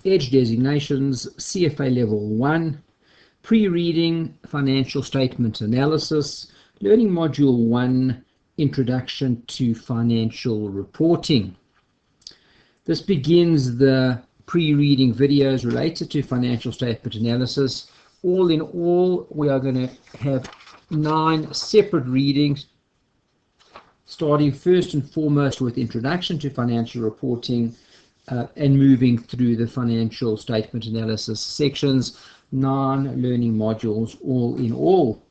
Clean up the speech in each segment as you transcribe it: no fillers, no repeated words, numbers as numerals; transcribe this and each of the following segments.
Edge designations, CFA Level 1, pre-reading financial statement analysis, learning Module 1, Introduction to Financial Reporting. This begins the pre-reading videos related to financial statement analysis. All in all, we are going to have 9 separate readings, starting first and foremost with Introduction to Financial Reporting and moving through the financial statement analysis sections, 9 learning modules all in all.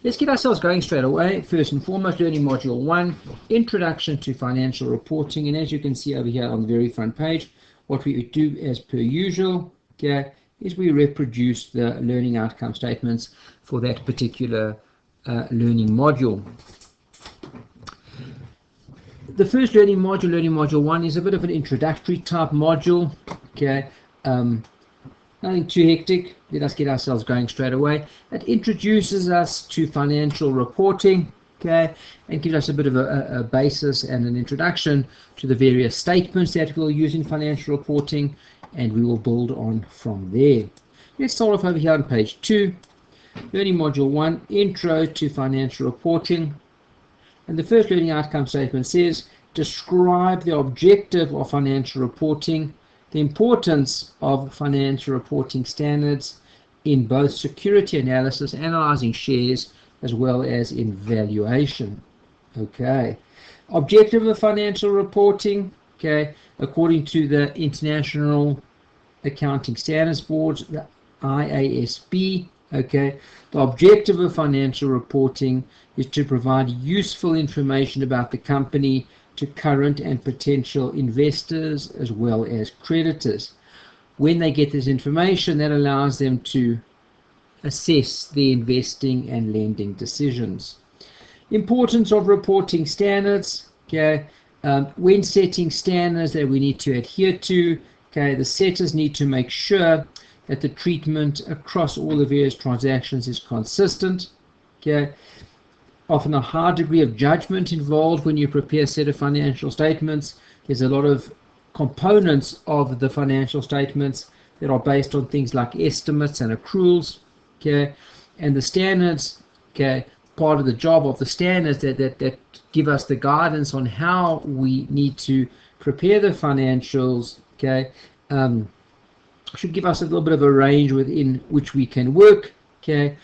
Let's get ourselves going straight away. First and foremost, learning Module 1, Introduction to Financial Reporting. And as you can see over here on the very front page, what we do as per usual, okay, is we reproduce the learning outcome statements for that particular learning module. The first learning module 1, is a bit of an introductory type module. Okay, nothing too hectic. Let us get ourselves going straight away. It introduces us to financial reporting, okay, and gives us a bit of a basis and an introduction to the various statements that we'll use in financial reporting, and we will build on from there. Let's start off over here on page 2. Learning Module 1, Intro to Financial Reporting. And the first learning outcome statement says, describe the objective of financial reporting, the importance of financial reporting standards in both security analysis, analyzing shares, as well as in valuation. Okay. Objective of financial reporting, okay, according to the International Accounting Standards Board, the IASB, okay, the objective of financial reporting is to provide useful information about the company to current and potential investors as well as creditors. When they get this information, that allows them to assess their investing and lending decisions. Importance of reporting standards, okay, when setting standards that we need to adhere to, okay, the setters need to make sure that the treatment across all the various transactions is consistent. Okay, often a high degree of judgment involved when you prepare a set of financial statements. There's a lot of components of the financial statements that are based on things like estimates and accruals. Okay, and the standards, okay, part of the job of the standards that give us the guidance on how we need to prepare the financials, okay, should give us a little bit of a range within which we can work, okay,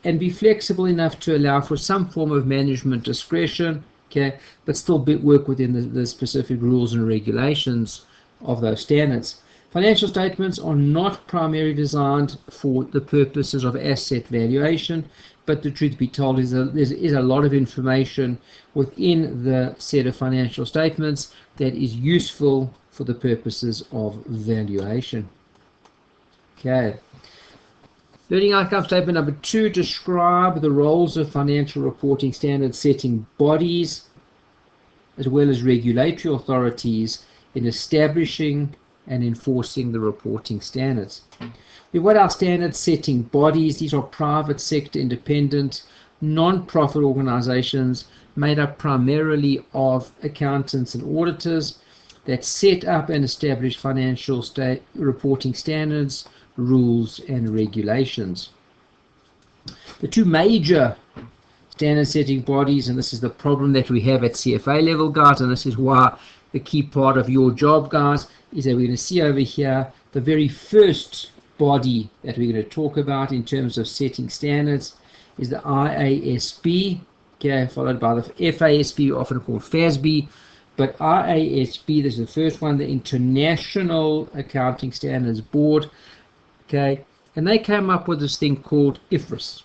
and be flexible enough to allow for some form of management discretion, okay, but still work within the specific rules and regulations of those standards. Financial statements are not primarily designed for the purposes of asset valuation, but the truth be told is there is a lot of information within the set of financial statements that is useful for the purposes of valuation. Okay. Learning outcome statement number 2, describe the roles of financial reporting standard setting bodies as well as regulatory authorities in establishing and enforcing the reporting standards. We've got our standard setting bodies. These are private sector independent non-profit organizations made up primarily of accountants and auditors that set up and establish financial reporting standards, rules and regulations. The 2 major standard setting bodies, and this is the problem that we have at CFA level, guys, and this is why the key part of your job, guys, is that we're going to see over here the very first body that we're going to talk about in terms of setting standards is the IASB, okay, followed by the FASB, often called FASB, but IASB, this is the first one, the International Accounting Standards Board, okay, and they came up with this thing called IFRS.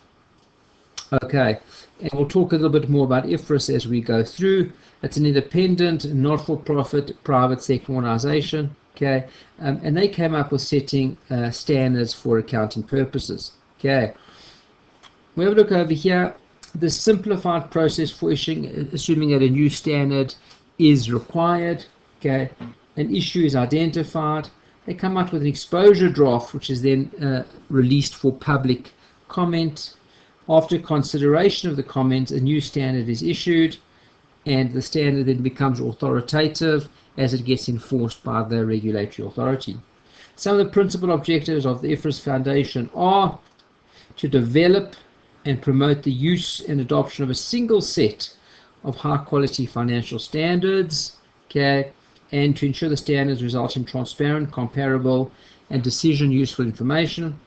Okay, and we'll talk a little bit more about IFRS as we go through. It's an independent, not-for-profit, private sector organization, okay, and they came up with setting standards for accounting purposes. Okay, we have a look over here. The simplified process for assuming that a new standard is required, okay, an issue is identified, they come up with an exposure draft which is then released for public comment. After consideration of the comments, a new standard is issued, and the standard then becomes authoritative as it gets enforced by the regulatory authority. Some of the principal objectives of the IFRS Foundation are to develop and promote the use and adoption of a single set of high-quality financial standards, okay, and to ensure the standards result in transparent, comparable, and decision-useful information,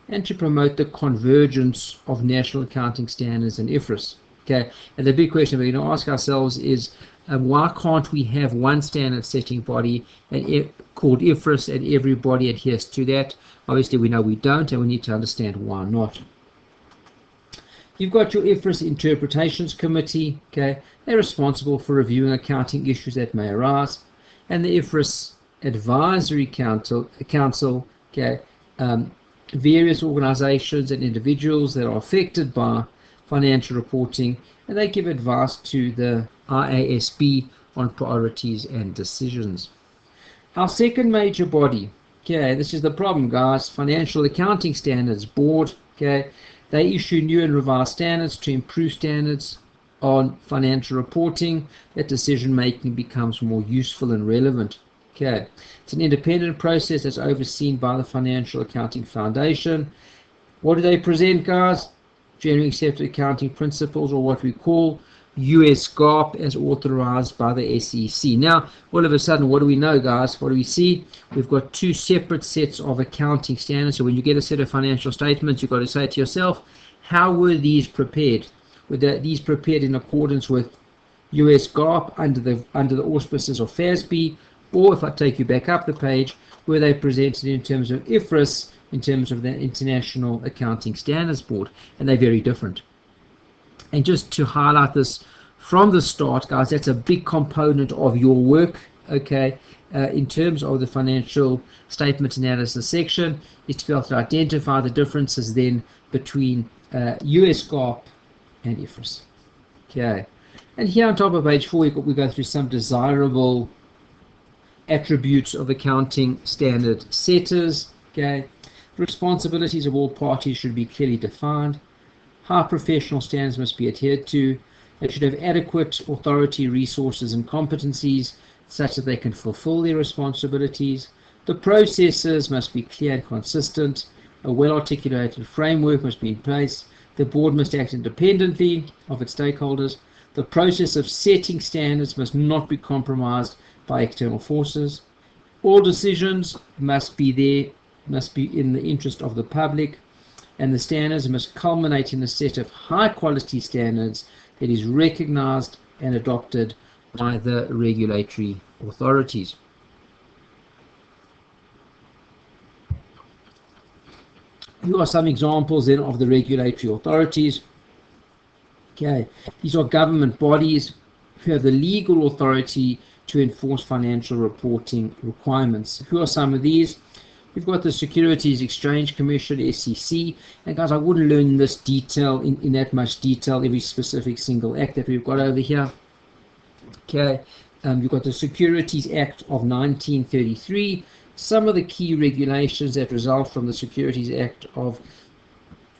and to promote the convergence of national accounting standards and IFRS. Okay, and the big question we're going to ask ourselves is, why can't we have one standard setting body called IFRS and everybody adheres to that? Obviously, we know we don't, and we need to understand why not. You've got your IFRS Interpretations Committee. Okay, they're responsible for reviewing accounting issues that may arise, and the IFRS Advisory Council. Okay, various organizations and individuals that are affected by financial reporting, and they give advice to the IASB on priorities and decisions. Our second major body, okay, this is the problem, guys, Financial Accounting Standards Board. Okay, they issue new and revised standards to improve standards on financial reporting, that decision making becomes more useful and relevant. Okay, it's an independent process that's overseen by the Financial Accounting Foundation. What do they present, guys? Generally accepted accounting principles, or what we call US GAAP, as authorized by the SEC. Now, all of a sudden, what do we know, guys? What do we see? We've got two separate sets of accounting standards. So when you get a set of financial statements, you've got to say to yourself, how were these prepared? Were these prepared in accordance with US GAAP under the auspices of FSA? Or if I take you back up the page, were they presented in terms of IFRS, in terms of the International Accounting Standards Board? And they're very different. And just to highlight this from the start, guys, that's a big component of your work, okay, in terms of the financial statement analysis section, is to be able to identify the differences then between US GAAP and IFRS. Okay, and here on top of page 4, we go through some desirable attributes of accounting standard setters. Okay, responsibilities of all parties should be clearly defined. High professional standards must be adhered to. They should have adequate authority, resources, and competencies such that they can fulfill their responsibilities. The processes must be clear and consistent. A well-articulated framework must be in place. The board must act independently of its stakeholders. The process of setting standards must not be compromised by external forces. All decisions must be in the interest of the public, and the standards must culminate in a set of high quality standards that is recognized and adopted by the regulatory authorities. Here are some examples then of the regulatory authorities. Okay, these are government bodies who have the legal authority to enforce financial reporting requirements. Who are some of these? We've got the Securities Exchange Commission, SEC, and guys, I wouldn't learn this detail in that much detail, every specific single act that we've got over here. Okay, you've got the Securities Act of 1933, some of the key regulations that result from the Securities Act of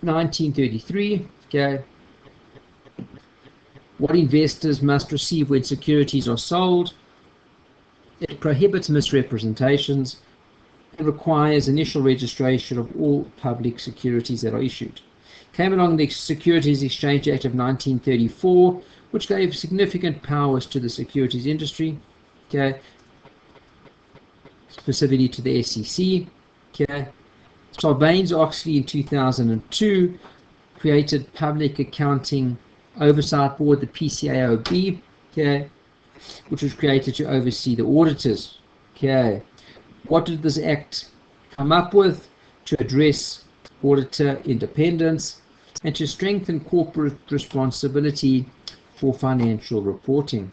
1933. Okay, what investors must receive when securities are sold. It prohibits misrepresentations. It requires initial registration of all public securities that are issued. Came along the Securities Exchange Act of 1934, which gave significant powers to the securities industry, okay, specifically to the SEC. Okay, Sarbanes-Oxley in 2002 created Public Accounting Oversight Board, the PCAOB, okay, which was created to oversee the auditors. Okay, what did this act come up with? To address auditor independence and to strengthen corporate responsibility for financial reporting.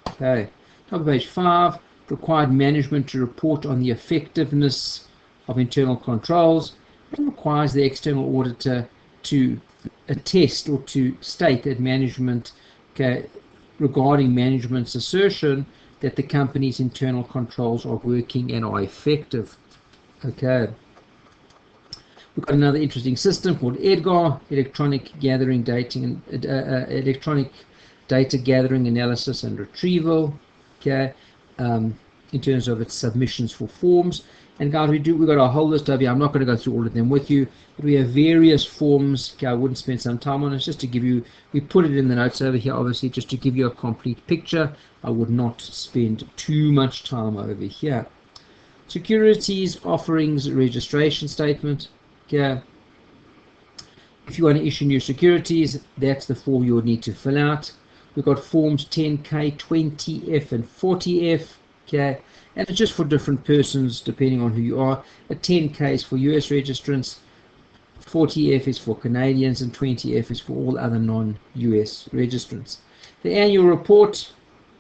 Okay, top of page 5, required management to report on the effectiveness of internal controls, and requires the external auditor to attest or to state that management, okay, regarding management's assertion that the company's internal controls are working and are effective. Okay, we've got another interesting system called EDGAR, electronic data gathering, analysis, and retrieval. Okay, in terms of its submissions for forms. And guys, we've got a whole list over here. I'm not going to go through all of them with you, but we have various forms. Okay, I wouldn't spend some time on it, just to give you, we put it in the notes over here, obviously, just to give you a complete picture. I would not spend too much time over here. Securities offerings registration statement. Okay, if you want to issue new securities, that's the form you would need to fill out. We've got forms 10K, 20F, and 40F. Okay, and it's just for different persons depending on who you are. A 10K is for US registrants, 40F is for Canadians, and 20F is for all other non-US registrants. The annual report,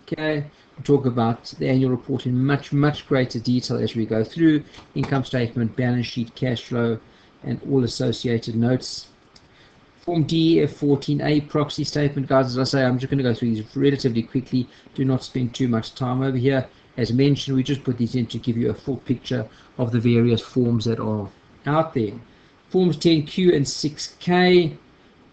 okay, we'll talk about the annual report in much greater detail as we go through. Income statement, balance sheet, cash flow, and all associated notes. Form DEF 14A, proxy statement. Guys, as I say, I'm just going to go through these relatively quickly. Do not spend too much time over here. As mentioned, we just put these in to give you a full picture of the various forms that are out there. Forms 10Q and 6K.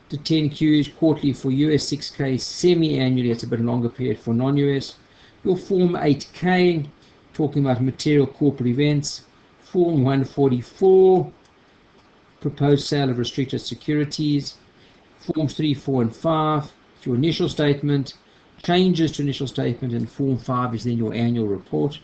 The 10Q is quarterly for US, 6K semi-annually. It's a bit longer period for non-US. Your Form 8K, talking about material corporate events. Form 144, proposed sale of restricted securities. Forms 3, 4, and 5, your initial statement. Changes to initial statement, and Form 5 is then your annual report.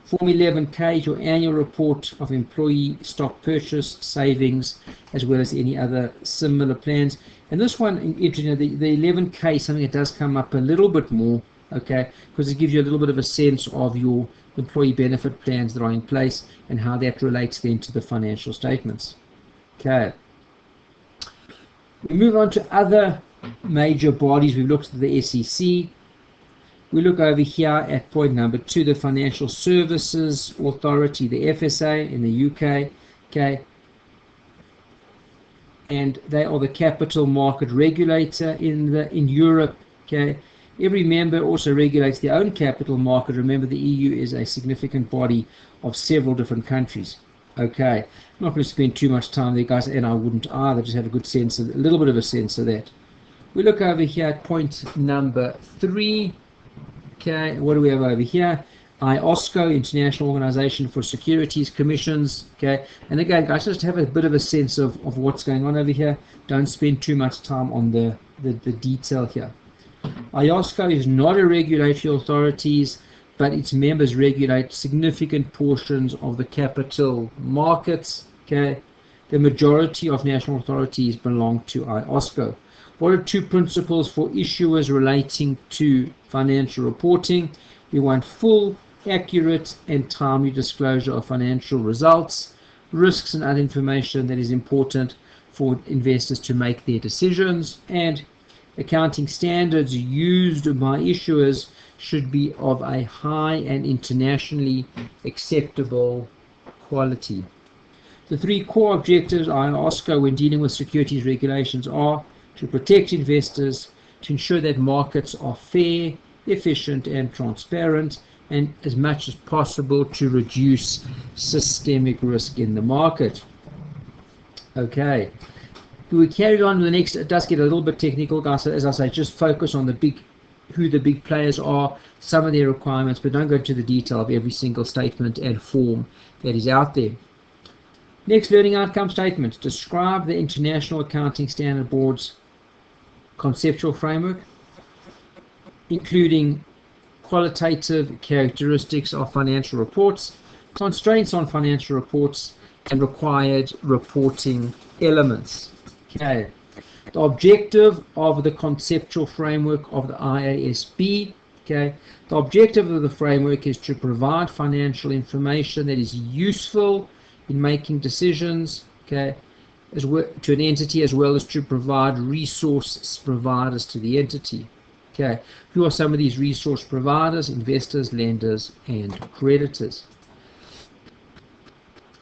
Form 11K is your annual report of employee stock purchase, savings, as well as any other similar plans. And this one, the 11K is something that does come up a little bit more, okay, because it gives you a little bit of a sense of your employee benefit plans that are in place and how that relates then to the financial statements. Okay. We move on to other major bodies. We've looked at the SEC. We look over here at point number 2, the Financial Services Authority, the FSA in the UK. Okay, and they are the capital market regulator in Europe. Okay, every member also regulates their own capital market. Remember, the EU is a significant body of several different countries. Okay, I'm not going to spend too much time there, guys, and I wouldn't either. Just have a good sense of, a little bit of a sense of that. We look over here at point number 3. Okay, what do we have over here? IOSCO, International Organization for Securities Commissions. Okay, and again, guys, just have a bit of a sense of what's going on over here. Don't spend too much time on the detail here. IOSCO is not a regulatory authority, but its members regulate significant portions of the capital markets. Okay, the majority of national authorities belong to IOSCO. What are 2 principles for issuers relating to financial reporting? We want full, accurate, and timely disclosure of financial results, risks, and other information that is important for investors to make their decisions. And accounting standards used by issuers should be of a high and internationally acceptable quality. The 3 core objectives of IOSCO when dealing with securities regulations are to protect investors, to ensure that markets are fair, efficient, and transparent, and as much as possible to reduce systemic risk in the market. Okay, we carry on to the next. It does get a little bit technical, guys. So as I say, just focus on who the big players are, some of their requirements, but don't go into the detail of every single statement and form that is out there. Next, learning outcome statement. Describe the International Accounting Standard Board's conceptual framework, including qualitative characteristics of financial reports, constraints on financial reports, and required reporting elements. Okay. The objective of the conceptual framework of the IASB, okay, the objective of the framework is to provide financial information that is useful in making decisions, okay, as well, to an entity, as well as to provide resource providers to the entity. Okay, who are some of these resource providers? Investors, lenders, and creditors.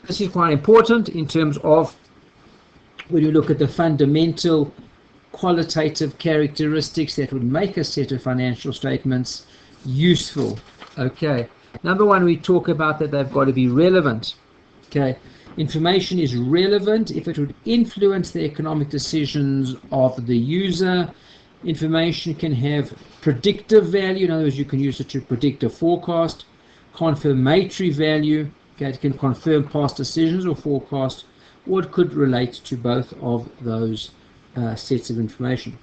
This is quite important in terms of when you look at the fundamental qualitative characteristics that would make a set of financial statements useful. Okay, number 1, we talk about that they've got to be relevant. Okay, information is relevant if it would influence the economic decisions of the user. Information can have predictive value. In other words, you can use it to predict a forecast. confirmatory value. Okay, it can confirm past decisions or forecast, or it could relate to both of those sets of information.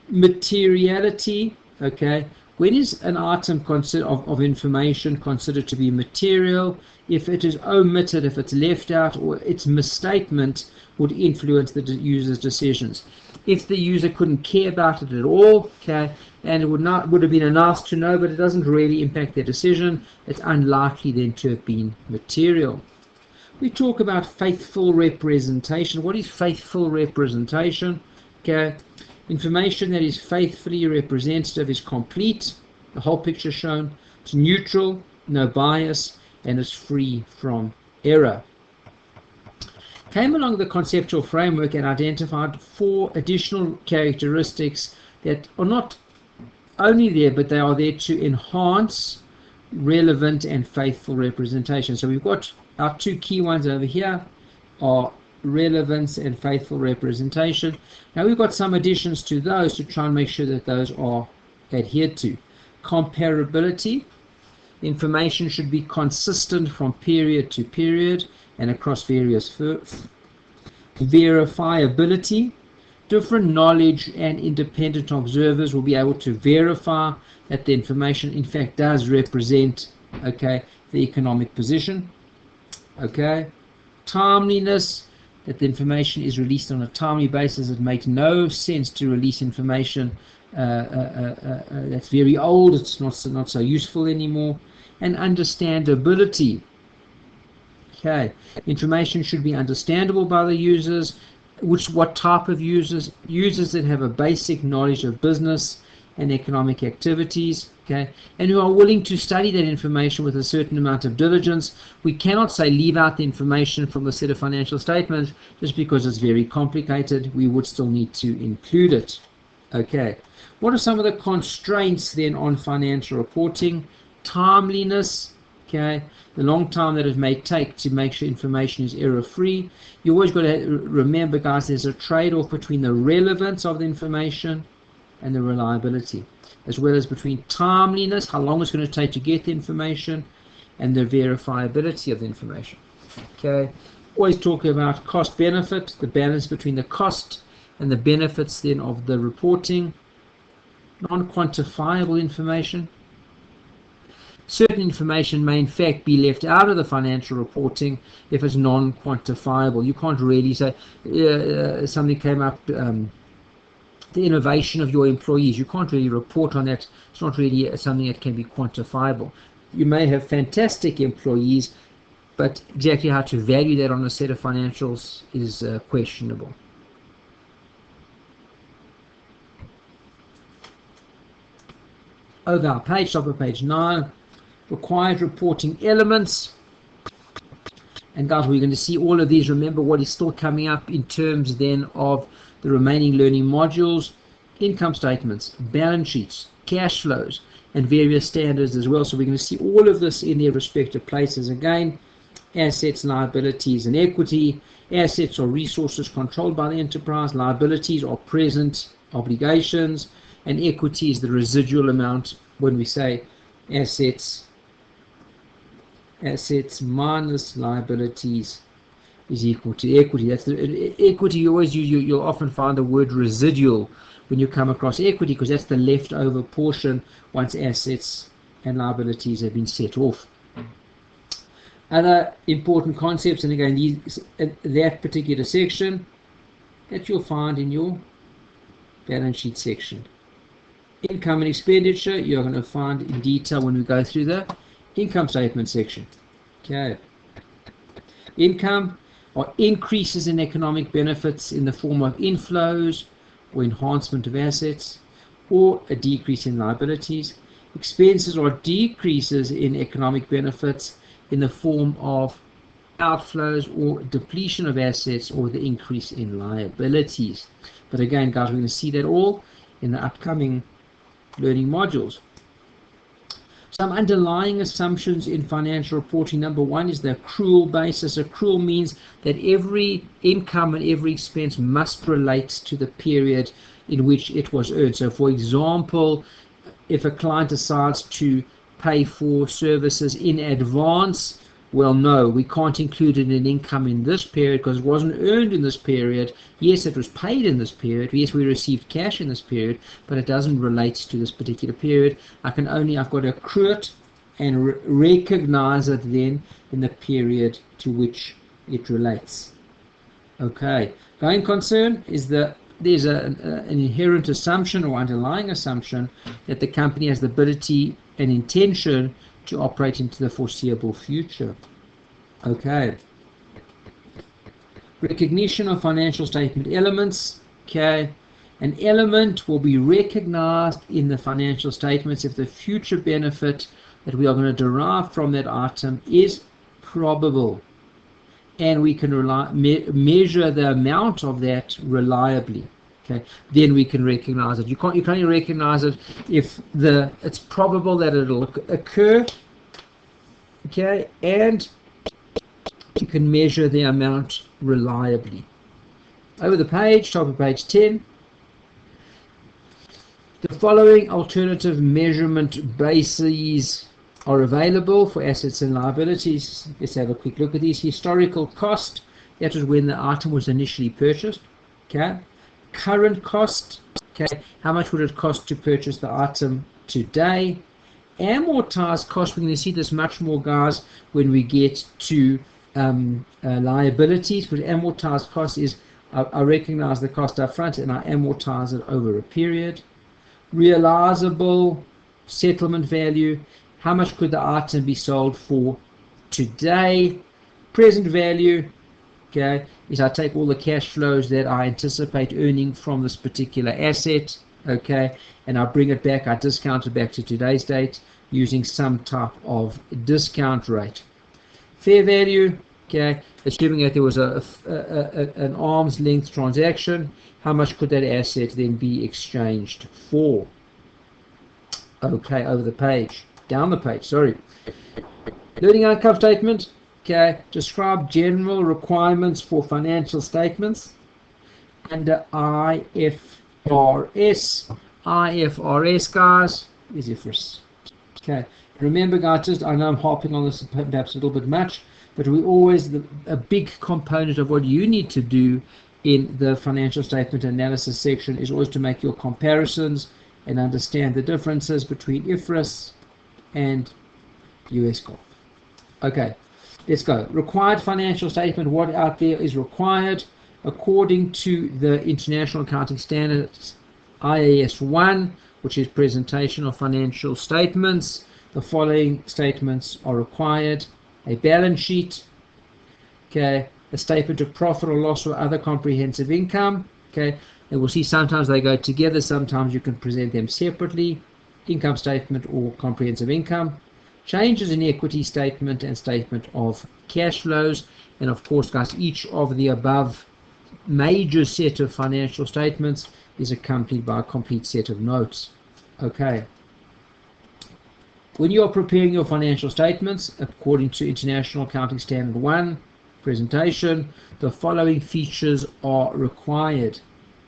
Materiality. Okay, when is an item of information considered to be material? If it is omitted, if it's left out, or its misstatement would influence the user's decisions. If the user couldn't care about it at all, okay, and it would have been a nice to know, but it doesn't really impact their decision, it's unlikely then to have been material. We talk about faithful representation. What is faithful representation? Okay, information that is faithfully representative is complete, the whole picture shown, it's neutral, no bias, and is free from error. Came along the conceptual framework and identified 4 additional characteristics that are not only there, but they are there to enhance relevant and faithful representation. So we've got our 2 key ones over here are relevance and faithful representation. Now we've got some additions to those to try and make sure that those are adhered to. Comparability. Information should be consistent from period to period and across various verifiability. Different knowledge and independent observers will be able to verify that the information in fact does represent, okay, the economic position. Okay, timeliness, that the information is released on a timely basis. It makes no sense to release information that's very old, it's not so useful anymore. And understandability. Okay, information should be understandable by the users. What type of users? Users that have a basic knowledge of business and economic activities, okay, and who are willing to study that information with a certain amount of diligence. We cannot say leave out the information from the set of financial statements just because it's very complicated. We would still need to include it. Okay, what are some of the constraints then on financial reporting? Timeliness. Okay, the long time that it may take to make sure information is error-free. You always got to remember, guys, there's a trade-off between the relevance of the information and the reliability, as well as between timeliness, how long it's going to take to get the information, and the verifiability of the information. Okay, always talk about cost-benefit, the balance between the cost and the benefits then of the reporting. Non-quantifiable information. Certain information may in fact be left out of the financial reporting if it's non-quantifiable. You can't really say something came up, the innovation of your employees. You can't really report on that. It's not really something that can be quantifiable. You may have fantastic employees, but exactly how to value that on a set of financials is questionable. Over our page, top of page 9. Required reporting elements, and guys, we're going to see all of these. Remember what is still coming up in terms then of the remaining learning modules: income statements, balance sheets, cash flows, and various standards as well. So we're going to see all of this in their respective places. Again, assets, liabilities, and equity. Assets are resources controlled by the enterprise, liabilities are present obligations, and equity is the residual amount. When we say assets minus liabilities is equal to equity. That's the equity. You always use, you'll often find the word residual when you come across equity, because that's the leftover portion once assets and liabilities have been set off. Other important concepts, and again, that particular section that you'll find in your balance sheet section. Income and expenditure, you're going to find in detail when we go through the income statement section. Okay. Income are increases in economic benefits in the form of inflows or enhancement of assets, or a decrease in liabilities. Expenses are decreases in economic benefits in the form of outflows or depletion of assets, or the increase in liabilities. But again, guys, we're going to see that all in the upcoming learning modules. Some underlying assumptions in financial reporting. Number one is the accrual basis. Accrual means that every income and every expense must relate to the period in which it was earned. So for example, if a client decides to pay for services in advance? Well, no, we can't include it in income in this period because it wasn't earned in this period. Yes, it was paid in this period. Yes, we received cash in this period, but it doesn't relate to this particular period. I've got to accrue it and recognize it then in the period to which it relates. Okay, going concern is that there's an inherent assumption or underlying assumption that the company has the ability and intention to operate into the foreseeable future. Okay. Recognition of financial statement elements. Okay. An element will be recognized in the financial statements if the future benefit that we are going to derive from that item is probable, and we can measure the amount of that reliably. Okay, then we can recognize it. You can only recognize it if it's probable that it'll occur. Okay, and you can measure the amount reliably. Over the page, top of page 10. The following alternative measurement bases are available for assets and liabilities. Let's have a quick look at these. Historical cost, that was when the item was initially purchased. Okay. Current cost, okay, how much would it cost to purchase the item today? Amortized cost, we're going to see this much more, guys, when we get to liabilities, because amortized cost is I recognize the cost up front and I amortize it over a period. Realizable settlement value, how much could the item be sold for today? Present value, okay, is I take all the cash flows that I anticipate earning from this particular asset, okay, and I bring it back, I discount it back to today's date using some type of discount rate. Fair value, okay, assuming that there was an arm's length transaction, how much could that asset then be exchanged for? Okay, over the page, down the page, sorry. Learning outcome statement. Okay, describe general requirements for financial statements under IFRS. IFRS, guys, is IFRS. Okay, remember, guys, I know I'm harping on this perhaps a little bit much, but we always, a big component of what you need to do in the financial statement analysis section is always to make your comparisons and understand the differences between IFRS and US GAAP. Okay. Let's go. Required financial statement. What out there is required according to the International Accounting Standards IAS 1, which is presentation of financial statements. The following statements are required: a balance sheet, okay, a statement of profit or loss or other comprehensive income, okay, and we'll see sometimes they go together, sometimes you can present them separately, income statement or comprehensive income. Changes in equity statement and statement of cash flows, and of course, guys, each of the above major set of financial statements is accompanied by a complete set of notes. Okay. When you are preparing your financial statements according to International Accounting Standard 1 presentation, the following features are required: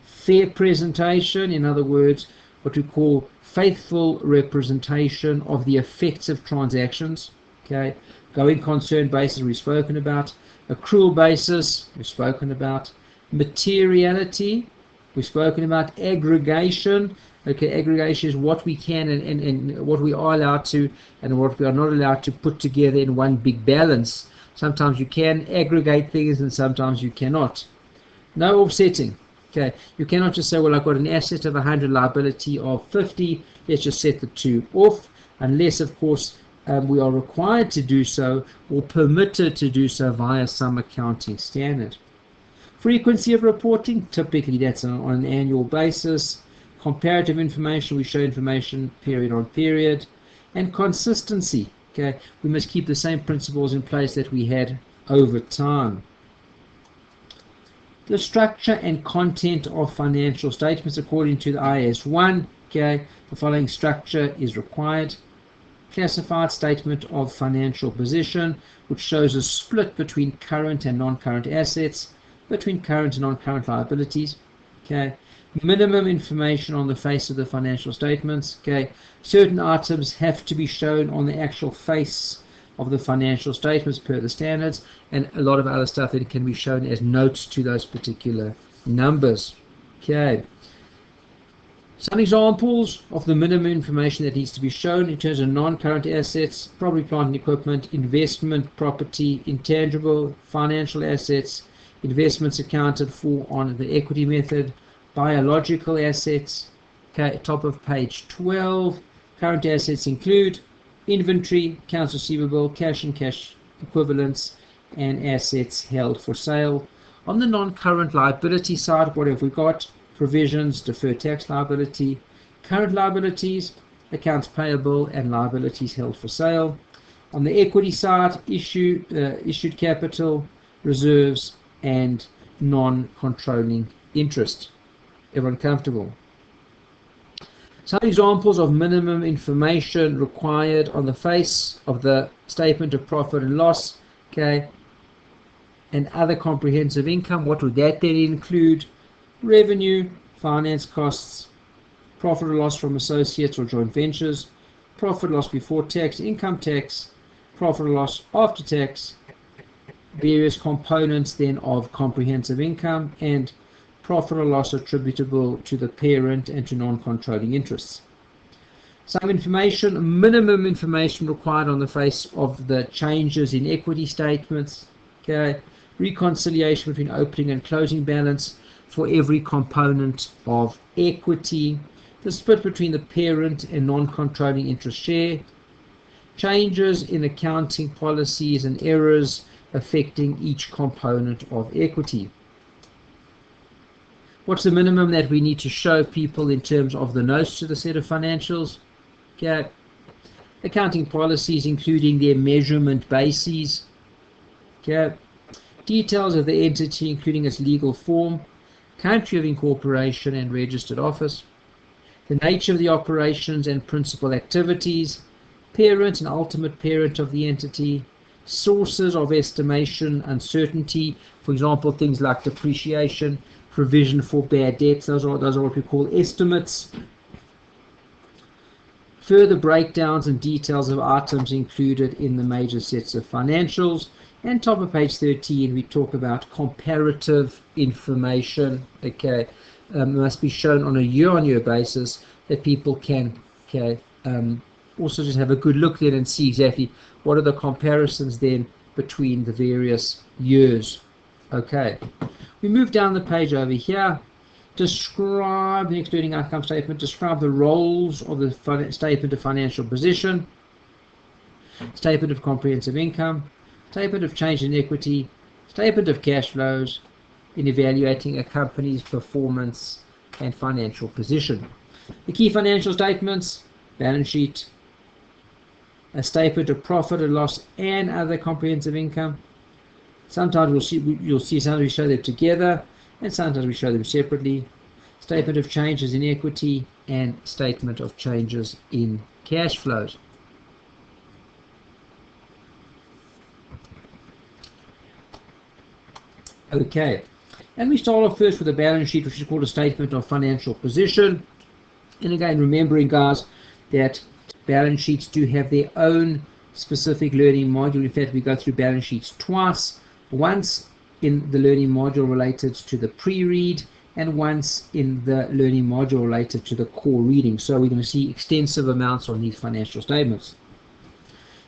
fair presentation, in other words, what we call faithful representation of the effects of transactions. Okay, going concern basis we've spoken about, accrual basis we've spoken about, materiality we've spoken about, aggregation. Okay, aggregation is what we can and what we are allowed to and what we are not allowed to put together in one big balance. Sometimes you can aggregate things and sometimes you cannot. No offsetting. Okay, you cannot just say, well, I've got an asset of 100, liability of 50, let's just set the two off, unless, of course, we are required to do so or permitted to do so via some accounting standard. Frequency of reporting, typically that's on an annual basis. Comparative information, we show information period on period. And consistency, okay, we must keep the same principles in place that we had over time. The structure and content of financial statements according to the IAS 1, okay, the following structure is required. Classified statement of financial position, which shows a split between current and non-current assets, between current and non-current liabilities. Okay, minimum information on the face of the financial statements. Okay, certain items have to be shown on the actual face of the financial statements per the standards, and a lot of other stuff that can be shown as notes to those particular numbers. Okay, some examples of the minimum information that needs to be shown in terms of non-current assets: property, plant and equipment, investment property, intangible financial assets, investments accounted for on the equity method, biological assets. Okay, top of page 12. Current assets include inventory, accounts receivable, cash and cash equivalents, and assets held for sale. On the non-current liability side, what have we got? Provisions, deferred tax liability, current liabilities, accounts payable, and liabilities held for sale. On the equity side, issued capital, reserves, and non-controlling interest. Everyone comfortable? Some examples of minimum information required on the face of the statement of profit and loss, okay, and other comprehensive income. What would that then include? Revenue, finance costs, profit or loss from associates or joint ventures, profit or loss before tax, income tax, profit or loss after tax, various components then of comprehensive income, and profit or loss attributable to the parent and to non-controlling interests. Some information, minimum information required on the face of the changes in equity statements. Okay, reconciliation between opening and closing balance for every component of equity, the split between the parent and non-controlling interest share, changes in accounting policies and errors affecting each component of equity. What's the minimum that we need to show people in terms of the notes to the set of financials? Okay. Accounting policies including their measurement bases. Okay. Details of the entity including its legal form, country of incorporation and registered office, the nature of the operations and principal activities, parent and ultimate parent of the entity, sources of estimation, uncertainty, for example, things like depreciation, provision for bad debts, those are what we call estimates. Further breakdowns and details of items included in the major sets of financials. And top of page 13, we talk about comparative information. Okay, must be shown on a year-on-year basis that people can also just have a good look then and see exactly what are the comparisons then between the various years. Okay, we move down the page over here. Describe the excluding income statement. Describe the roles of the statement of financial position, statement of comprehensive income, statement of change in equity, statement of cash flows in evaluating a company's performance and financial position. The key financial statements: balance sheet, a statement of profit and loss and other comprehensive income. Sometimes you'll see sometimes we show them together and sometimes we show them separately. Statement of changes in equity and statement of changes in cash flows. Okay, and we start off first with a balance sheet, which is called a statement of financial position. And again, remembering, guys, that balance sheets do have their own specific learning module. In fact, we go through balance sheets twice, once in the learning module related to the pre-read and once in the learning module related to the core reading. So we're going to see extensive amounts on these financial statements.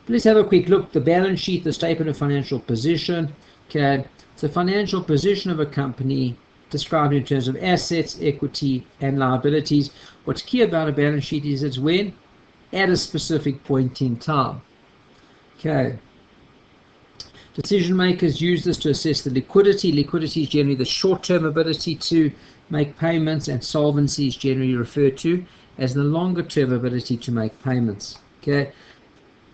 But let's have a quick look. The balance sheet, the statement of financial position. Okay, it's the financial position of a company described in terms of assets, equity, and liabilities. What's key about a balance sheet is it's when at a specific point in time. Okay. Decision makers use this to assess the liquidity. Liquidity is generally the short-term ability to make payments, and solvency is generally referred to as the longer-term ability to make payments. Okay.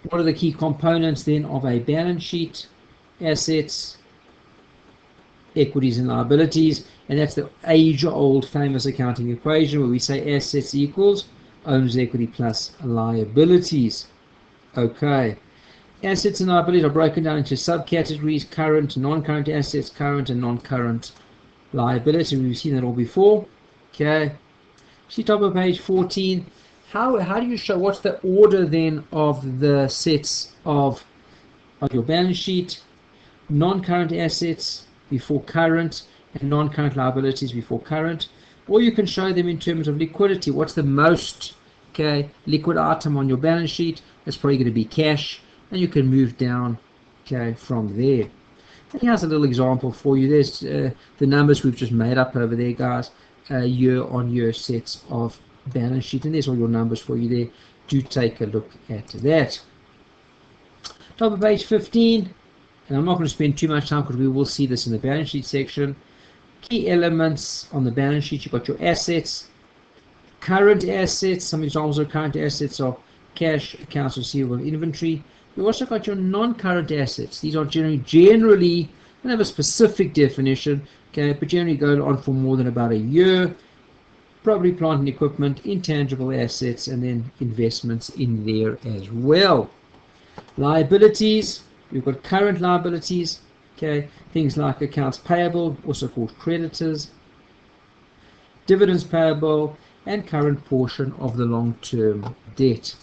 What are the key components then of a balance sheet? Assets, equities, and liabilities. And that's the age-old famous accounting equation where we say assets equals owner's equity plus liabilities. Okay. Assets and liabilities are broken down into subcategories: current, non-current assets, current and non-current liabilities. We've seen that all before. Okay. See top of page 14. How do you show, what's the order then of the sets of your balance sheet? Non-current assets before current, and non-current liabilities before current. Or you can show them in terms of liquidity. What's the most liquid item on your balance sheet? That's probably going to be cash, and you can move down from there. And here's a little example for you. There's the numbers we've just made up over there, guys. Year-on-year sets of balance sheet, and there's all your numbers for you there. Do take a look at that. Top of page 15, and I'm not going to spend too much time because we will see this in the balance sheet section. Key elements on the balance sheet: you've got your assets, current assets. Some examples of current assets are cash, accounts receivable, and inventory. You also got your non-current assets. These are generally don't have a specific definition, but generally go on for more than about a year. Property, plant and equipment, intangible assets, and then investments in there as well. Liabilities, we've got current liabilities, things like accounts payable, also called creditors, dividends payable, and current portion of the long-term debt.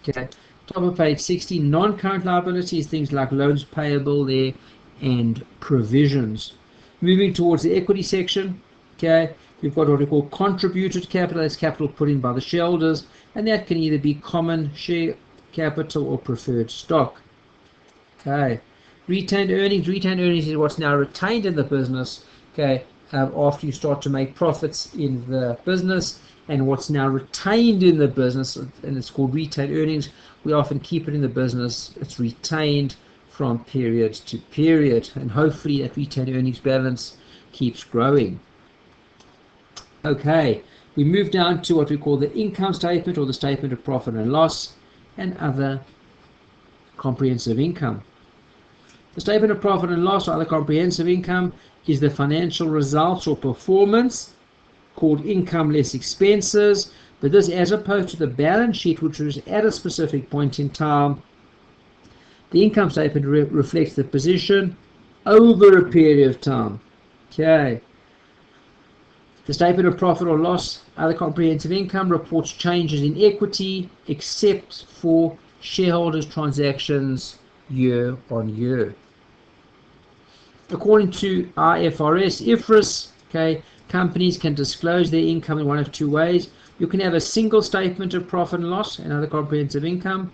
Top of page 16, non-current liabilities, things like loans payable there and provisions. Moving towards the equity section, we've got what we call contributed capital. That's capital put in by the shareholders, and that can either be common share capital or preferred stock. Retained earnings. Retained earnings is what's now retained in the business, after you start to make profits in the business, and what's now retained in the business, and it's called retained earnings. We often keep it in the business. It's retained from period to period, and hopefully that retained earnings balance keeps growing. We move down to what we call the income statement, or the statement of profit and loss, and other comprehensive income. The statement of profit and loss, or other comprehensive income, is the financial results or performance, called income less expenses. But this, as opposed to the balance sheet, which was at a specific point in time, the income statement reflects the position over a period of time. The statement of profit or loss, other comprehensive income, reports changes in equity except for shareholders' transactions year on year. According to IFRS, companies can disclose their income in one of two ways. You can have a single statement of profit and loss and other comprehensive income,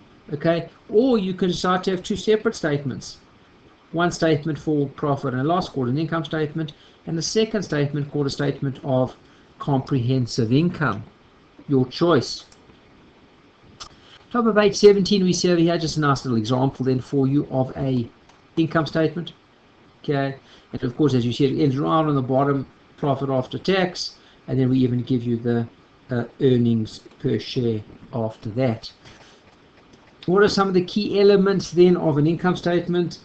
or you can decide to have two separate statements. One statement for profit and loss, called an income statement, and the second statement called a statement of comprehensive income. Your choice. Top of page 17, we see over here just a nice little example then for you of a income statement. And of course, as you see, it ends right on the bottom, profit after tax, and then we even give you the earnings per share after that. What are some of the key elements then of an income statement?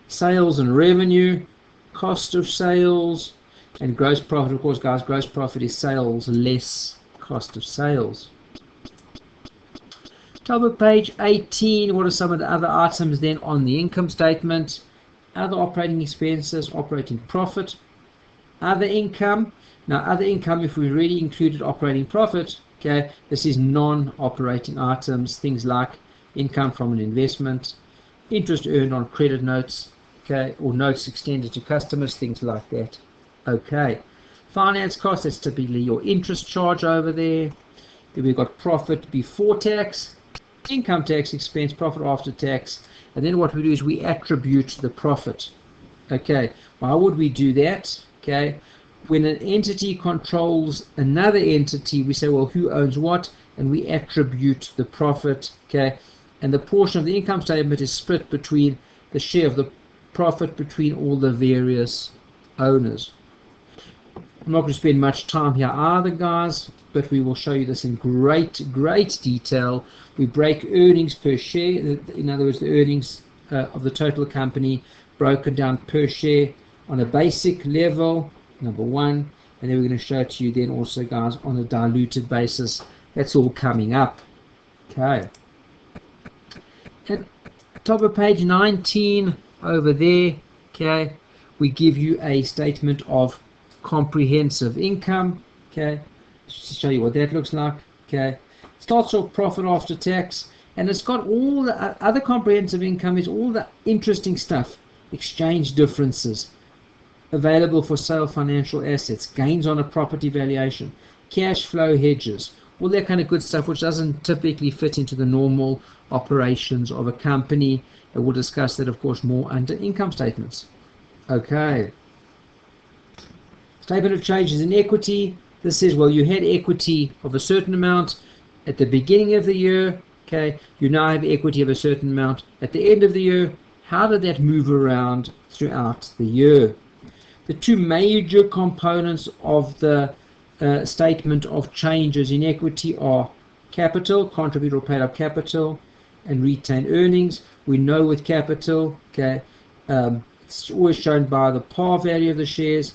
Sales and revenue, cost of sales, and gross profit. Of course, guys, gross profit is sales less cost of sales. Top of page 18, what are some of the other items then on the income statement? Other operating expenses, operating profit, other income. Now, other income, if we really included operating profit, this is non-operating items, things like income from an investment, interest earned on credit notes, or notes extended to customers, things like that. Finance costs, that's typically your interest charge over there. Then we've got profit before tax, income tax expense, profit after tax, and then what we do is we attribute the profit. Why would we do that? When an entity controls another entity, we say, well, who owns what? And we attribute the profit. And the portion of the income statement is split between the share of the profit between all the various owners. I'm not going to spend much time here either, guys, but we will show you this in great detail. We break earnings per share, in other words, the earnings of the total company broken down per share on a basic level, number one, and then we're going to show it to you then also, guys, on a diluted basis. That's all coming up. At top of page 19 over there, we give you a statement of comprehensive income. Okay, just to show you what that looks like. Okay, starts off profit after tax, and it's got all the other comprehensive income, is all the interesting stuff, exchange differences, available for sale financial assets, gains on a property valuation, cash flow hedges, all that kind of good stuff, which doesn't typically fit into the normal operations of a company. And we'll discuss that, of course, more under income statements. Okay. Statement of changes in equity. This says, well, you had equity of a certain amount at the beginning of the year. Okay. You now have equity of a certain amount at the end of the year. How did that move around throughout the year? The two major components of the statement of changes in equity are capital, contributed or paid up capital, and retained earnings. We know with capital, okay, it's always shown by the par value of the shares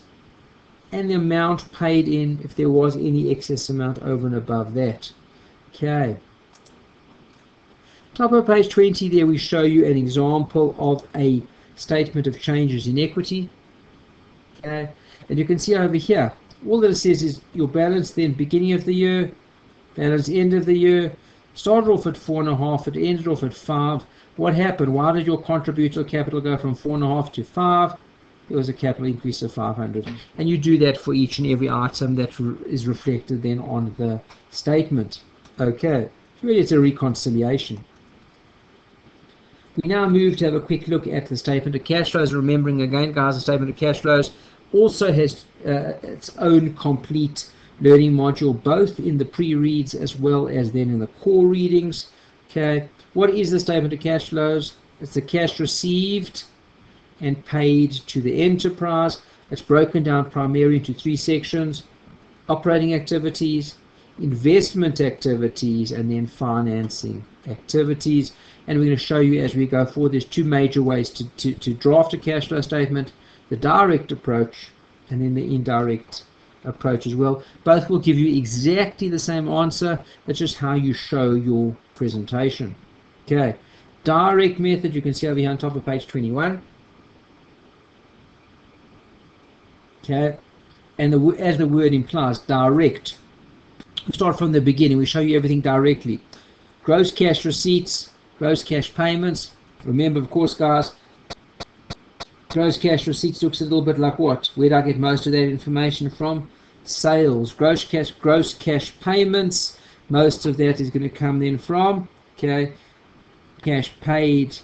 and the amount paid in, if there was any excess amount over and above that. Okay. Top of page 20 there we show you an example of a statement of changes in equity. Okay. And you can see over here, all that it says is your balance then beginning of the year, balance end of the year, started off at 4.5, it ended off at 5. What happened? Why did your contributor capital go from 4.5 to 5? There was a capital increase of 500. And you do that for each and every item that is reflected then on the statement. Okay, really it's a reconciliation. We now move to have a quick look at the statement of cash flows. Remembering again, guys, the statement of cash flows also has its own complete learning module, both in the pre-reads as well as then in the core readings. Okay, what is the statement of cash flows? It's the cash received and paid to the enterprise. It's broken down primarily into three sections: operating activities, investment activities, and then financing activities. And we're going to show you as we go forward, there's two major ways to draft a cash flow statement: the direct approach and then the indirect approach as well. Both will give you exactly the same answer. It's just how you show your presentation. Okay, direct method, you can see over here on top of page 21. Okay, and as the word implies, direct. We start from the beginning. We show you everything directly. Gross cash receipts, gross cash payments. Remember, of course, guys, gross cash receipts looks a little bit like what? Where do I get most of that information from? Sales. Gross cash payments. Most of that is going to come then from, okay, cash paid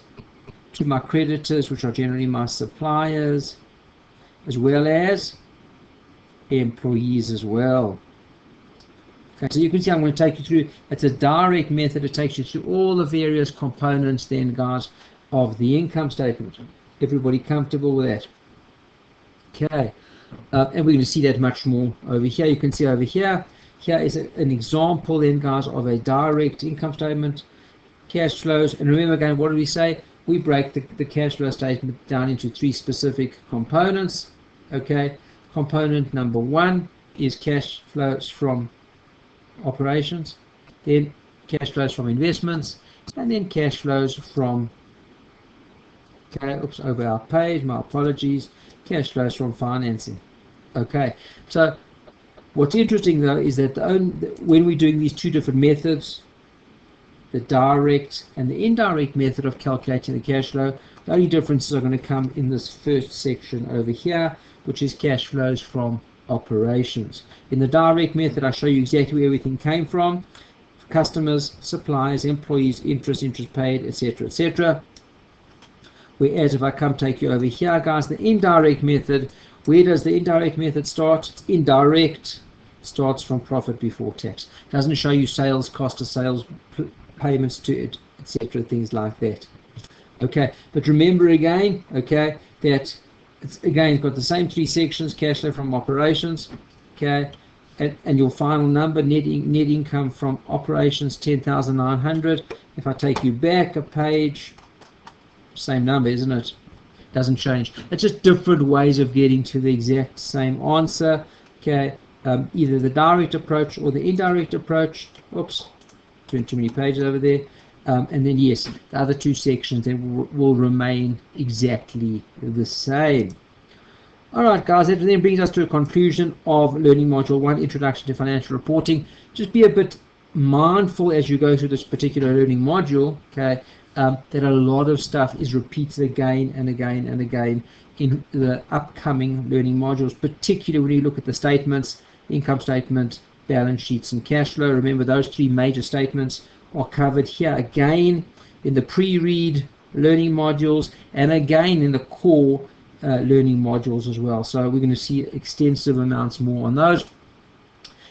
to my creditors, which are generally my suppliers, as well as employees as well. Okay, so you can see I'm going to take you through, it's a direct method. It takes you through all the various components then, guys, of the income statement. Everybody comfortable with that? Okay, and we're going to see that much more over here. You can see over here, here is an example then, guys, of a direct income statement, cash flows. And remember again, what did we say? We break the cash flow statement down into three specific components. Okay, component number one is cash flows from operations, then cash flows from investments, and then cash flows from, okay, oops, over our page, my apologies, cash flows from financing. Okay, so what's interesting though is that when we're doing these two different methods, the direct and the indirect method of calculating the cash flow, the only differences are going to come in this first section over here, which is cash flows from operations. In the direct method, I show you exactly where everything came from: customers, suppliers, employees, interest paid, etc., etc. Whereas if I come take you over here, guys, the indirect method, where does the indirect method start? It's indirect, starts from profit before tax. Doesn't show you sales, cost of sales, payments to it, etc., things like that. Okay, but remember again, okay, that it's again got the same three sections: cash flow from operations, okay, and your final number, net income from operations, 10,900. If I take you back a page, same number, isn't it? Doesn't change. It's just different ways of getting to the exact same answer. Okay, either the direct approach or the indirect approach. Oops, too many pages over there. And then yes, the other two sections then will remain exactly the same. Alright guys, that then brings us to a conclusion of Learning Module 1, Introduction to Financial Reporting. Just be a bit mindful as you go through this particular learning module, okay, that a lot of stuff is repeated again and again and again in the upcoming learning modules, particularly when you look at the statements, income statement, balance sheets, and cash flow. Remember, those three major statements are covered here again in the pre-read learning modules and again in the core learning modules as well. So we're going to see extensive amounts more on those.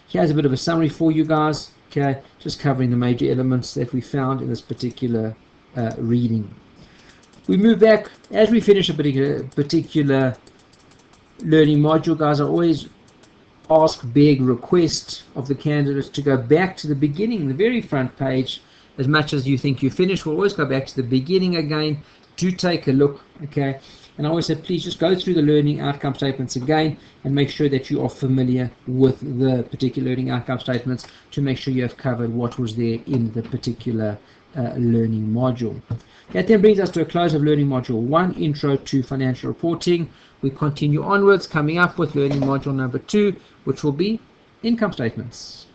Here's a bit of a summary for you guys, okay, just covering the major elements that we found in this particular reading. We move back as we finish a particular learning module, guys. I always beg, request of the candidates to go back to the beginning, the very front page. As much as you think you finished, we'll always go back to the beginning again. Do take a look, okay? And I always say, please just go through the learning outcome statements again and make sure that you are familiar with the particular learning outcome statements to make sure you have covered what was there in the particular learning module. That then brings us to a close of learning module 1, Intro to Financial Reporting. We continue onwards, coming up with learning module number 2, which will be income statements.